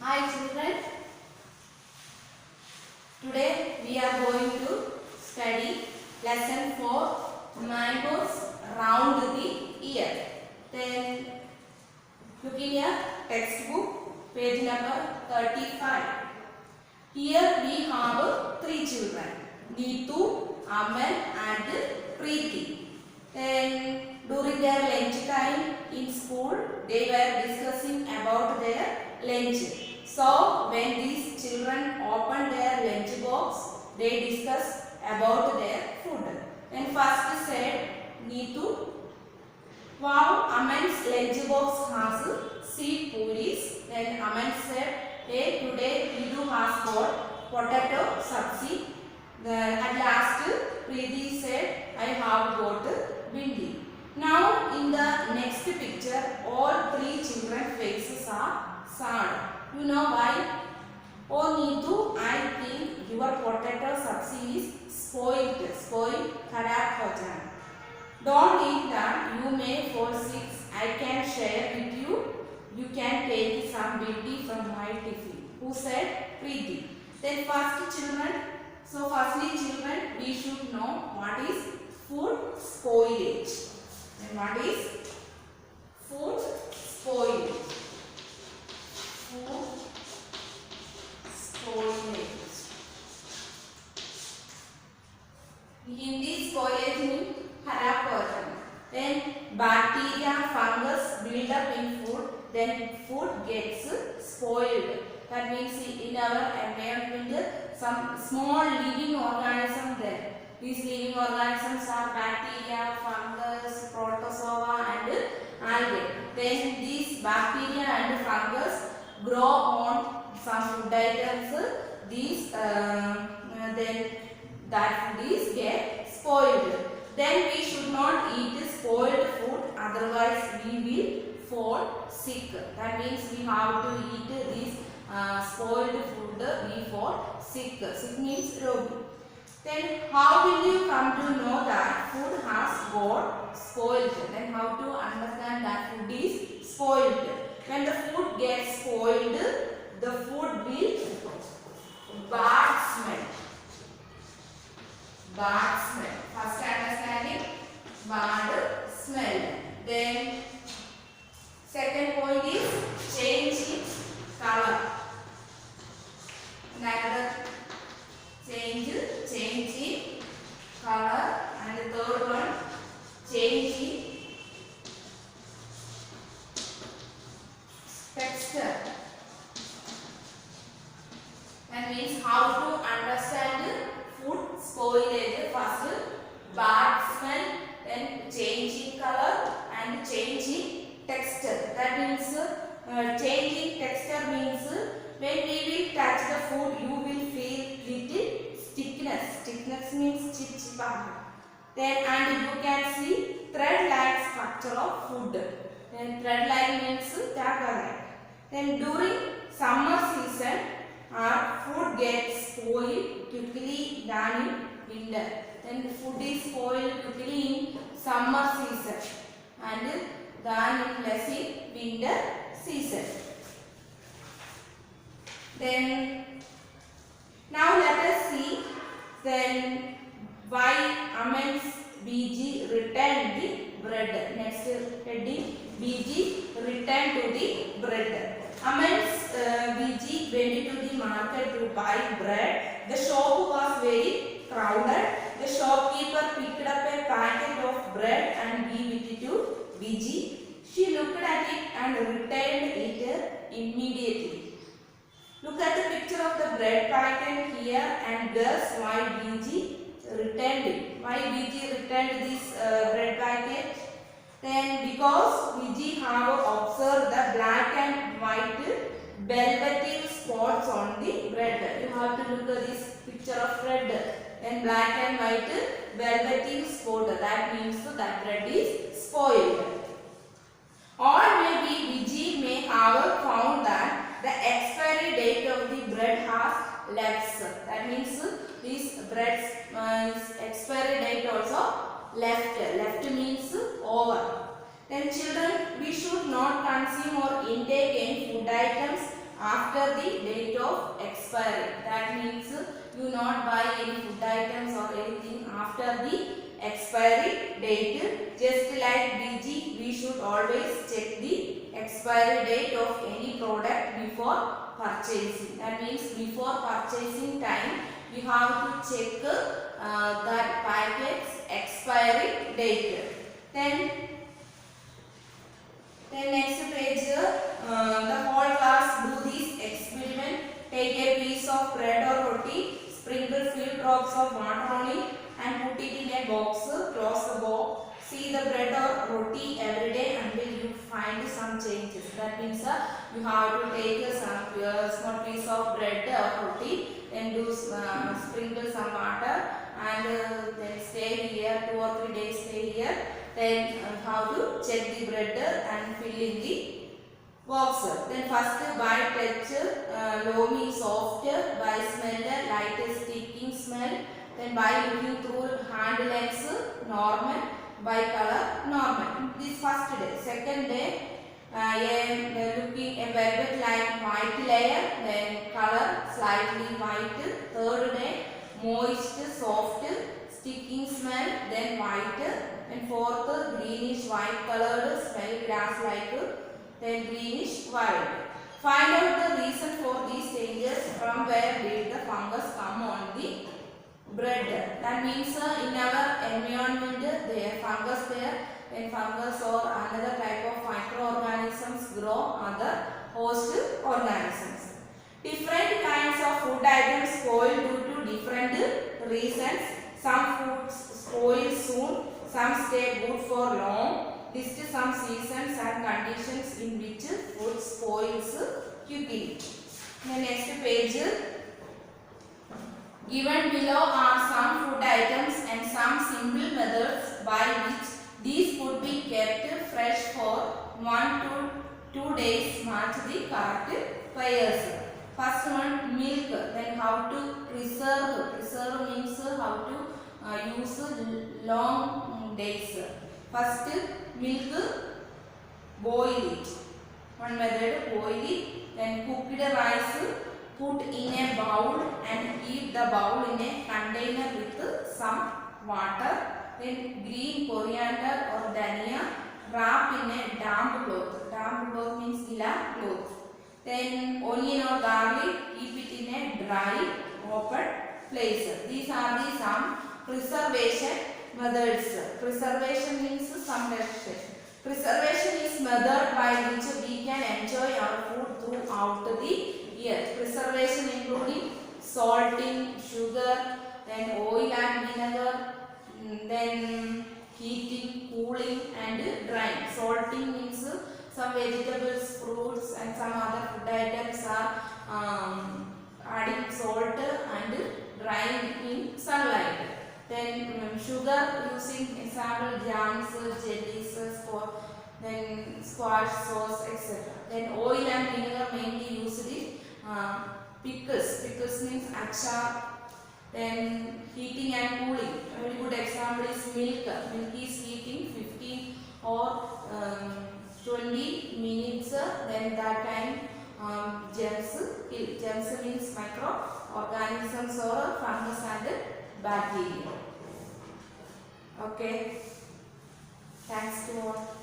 Hi children, today we are going to study lesson 4 mangoes round the ear. Then looking at textbook page number 35. Here we have three children, Neetu, Aman and Preeti. Then during their lunch time in school they were discussing about their lunch. So when these children opened their lunch box, they discussed about their food. Then first said Neetu, wow, Aman's lunch box has seed puris. Then Aman said, hey, today Neetu has got potato sabzi. At last Preeti said, I have got bindi. Now in the next picture, all three children's faces are sad. You know why? Oh Neetu, I think your potato sabzi is spoiled. Kharab ho jana. Don't eat that. You may fall sick. I can share with you. You can take some bindi from my tiffin. Who said? Preeti. Then first children. So firstly children, we should know what is food spoilage. And what is food spoilage? Food spoilage. Hindi spoilage means kharab ho jana. Then bacteria, fungus build up in food. Then food gets spoiled. That means in our environment some small living organisms there. These living organisms are bacteria, fungus, protozoa and algae. Then these bacteria and fungus grow on some food items. These then that food is get spoiled. Then we should not eat spoiled food, otherwise we will fall sick. That means we have to eat these spoiled food, we fall sick. Sick means rogi. Then how will you come to know that food has got spoiled? Then how to understand that food is spoiled? When the food gets spoiled, the food will bad smell. Bad smell. First understanding, bad smell. Then second point is change in color. Another change in color, and the third one change in texture. That means how to understand food spoilage. First bad smell, then change in color and change in texture. That means change in texture means when we will touch the food, you will feel little stiffness. Stiffness means chip chip. Then and you can see thread-like structure of food. Then thread-like means tag-like. Then during summer season, our food gets spoiled quickly than in winter. Then the food is spoiled quickly in summer season and than in less in winter season. Then now let us see then why Aman's BG returned the bread. Next heading, BG returned to the bread. Aman's BG went to the market to buy bread. The shop was very crowded. The shopkeeper picked up a packet of bread and gave it to BG. She looked at it and returned it immediately. Look at the picture of the bread packet here and guess why BG returned it. Why BG returned this bread packet? Then because BG have observed the black and white velvety spots on the bread. You have to look at this picture of bread. Then black and white velvety spot. That means that bread is spoiled. Or maybe BG may have found that the expiry date of the bread has lapsed. That means this bread's expiry date also left. Left means over. Then children, we should not consume or intake any food items after the date of expiry. That means you not buy any food items or anything after the expiry date. Just like BG, we should always check the expiry date of any product before purchasing. That means before purchasing time, we have to check that packet's expiry date. Then next page, the whole class do this experiment. Take a piece of bread or roti, sprinkle few drops of water on it and put it in a box. Close the box. See the bread or roti every day until you find some changes. That means you have to take some small piece of bread or roti, then do sprinkle some water and then stay here 2 or 3 days. Stay here. Then how to check the bread and fill in the box. Then first by touch, loamy soft, by smell light sticking smell. Then by looking through hand lens normal, by color normal. This first day. Second day, looking a velvet like white layer, then color slightly white. Third day, moist soft sticking smell, then white. And fourth, greenish white colored smell grass like, then greenish white. Find out the reason for these changes. From where did the fungus come on the bread? That means in our environment there fungus there. When fungus or another type of microorganisms grow other host organisms. Different kinds of food items spoil due to different reasons. Some foods spoil soon, some stay good for long. List some seasons and conditions in which food spoils quickly. The next page. Given below are some food items and some simple methods by which these could be kept fresh for 1 to 2 days. Match the correct pairs. First one, milk. Then how to preserve. Preserve means how to use long days. First, milk, boil it. One method, boil it. Then cooked rice, put in a bowl and keep the bowl in a container with some water. Then green coriander or dhania, wrap in a damp cloth. Damp cloth means lila cloth. Then onion or garlic, keep it in a dry, open place. These are the some preservation methods. Preservation means some restriction. Preservation is method by which we can enjoy our food throughout the year. Preservation including salting, sugar, then oil and vinegar, then heating, cooling and drying. Salting means some vegetables, fruits and some other food items are adding salt and drying in sunlight. Then sugar using example jams, jellies, then squash sauce, etc. Then oil and vinegar mainly used in pickles. Pickles means achar. Then heating and cooling. A very good example is milk. Milk is heating 15 or 20 minutes. Then that time germs kill. Germs means microorganisms or fungus and bacteria. Okay. Thanks to all.